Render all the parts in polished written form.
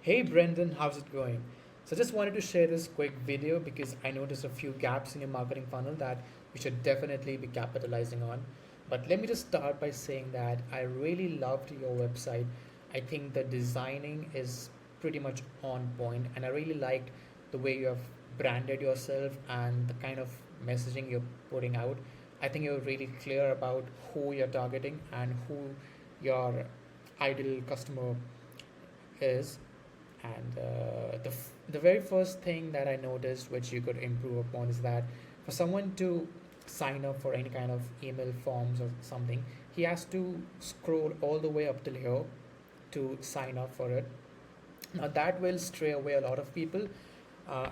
Hey Brendan, how's it going? So just wanted to share this quick video because I noticed a few gaps in your marketing funnel that you should definitely be capitalizing on. But let me just start by saying that I really loved your website. I think the designing is pretty much on point, and I really liked the way you have branded yourself and the kind of messaging you're putting out. I think you're really clear about who you're targeting and who your ideal customer is. And the very first thing that I noticed, which you could improve upon, is that for someone to sign up for any kind of email forms or something, he has to scroll all the way up till here to sign up for it. Now that will stray away a lot of people,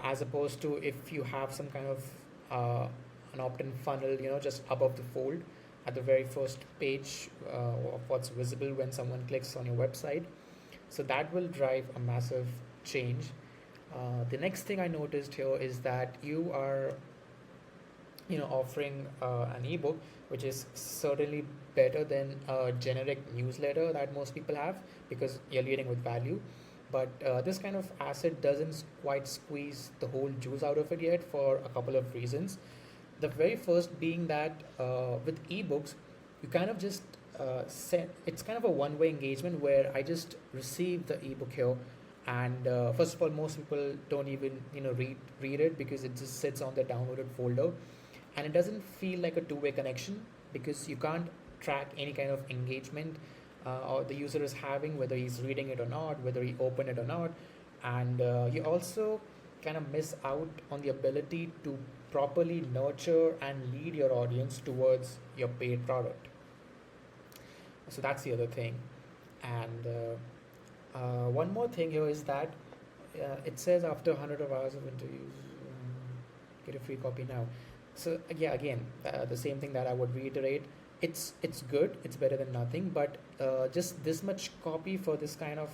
as opposed to if you have some kind of an opt-in funnel, just above the fold at the very first page of what's visible when someone clicks on your website. So that will drive a massive change. The next thing I noticed here is that you are, offering an ebook, which is certainly better than a generic newsletter that most people have because you're leading with value. But this kind of asset doesn't quite squeeze the whole juice out of it yet for a couple of reasons. The very first being that with ebooks, you kind of just send, it's kind of a one-way engagement where I just receive the ebook here, and first of all, most people don't even read it because it just sits on the downloaded folder, and it doesn't feel like a two-way connection because you can't track any kind of engagement or the user is having, whether he's reading it or not, whether he opened it or not. And you also kind of miss out on the ability to properly nurture and lead your audience towards your paid product. So that's the other thing. And one more thing here is that it says after 100 of hours of interviews, get a free copy now. So yeah, again, the same thing that I would reiterate. It's good. It's better than nothing. But just this much copy for this kind of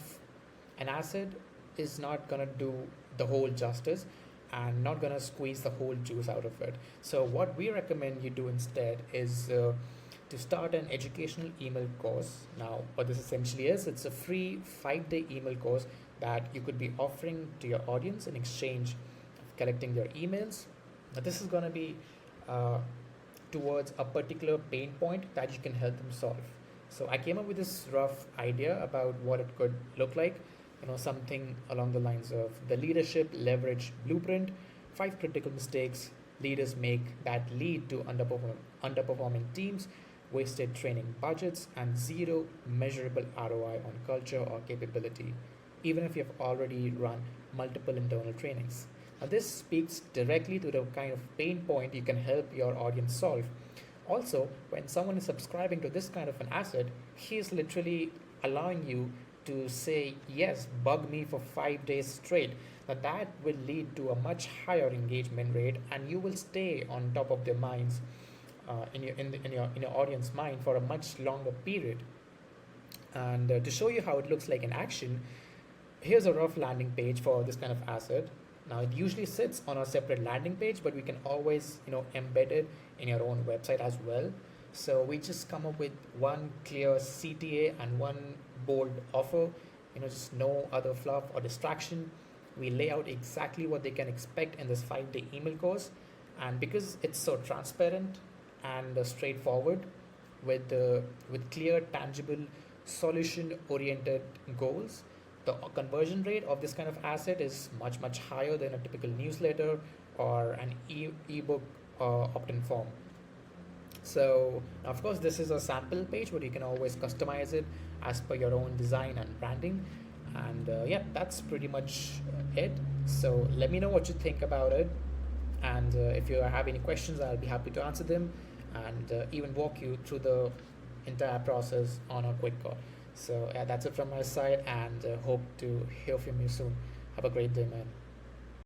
an asset is not gonna do the whole justice and not gonna squeeze the whole juice out of it. So what we recommend you do instead is to start an educational email course. Now, what this essentially is, it's a free 5-day email course that you could be offering to your audience in exchange of collecting their emails. Now, this is going to be uh, towards a particular pain point that you can help them solve. So I came up with this rough idea about what it could look like. Something along the lines of the leadership leverage blueprint, 5 critical mistakes leaders make that lead to underperforming teams, wasted training budgets, and zero measurable ROI on culture or capability, even if you've already run multiple internal trainings. Now, this speaks directly to the kind of pain point you can help your audience solve. Also, when someone is subscribing to this kind of an asset, he is literally allowing you to say, yes, bug me for 5 days straight. Now, that will lead to a much higher engagement rate, and you will stay on top of their minds in your audience mind for a much longer period. And to show you how it looks like in action, here's a rough landing page for this kind of asset. Now it usually sits on a separate landing page, but we can always embed it in your own website as well. So we just come up with one clear CTA and one bold offer, just no other fluff or distraction. We lay out exactly what they can expect in this 5-day email course, and because it's so transparent and straightforward with clear, tangible, solution-oriented goals, the conversion rate of this kind of asset is much higher than a typical newsletter or an ebook opt-in form. So of course this is a sample page, but you can always customize it as per your own design and branding. And yeah, that's pretty much it. So let me know what you think about it, and if you have any questions, I'll be happy to answer them and even walk you through the entire process on a quick call. So yeah, that's it from my side, and hope to hear from you soon. Have a great day, man.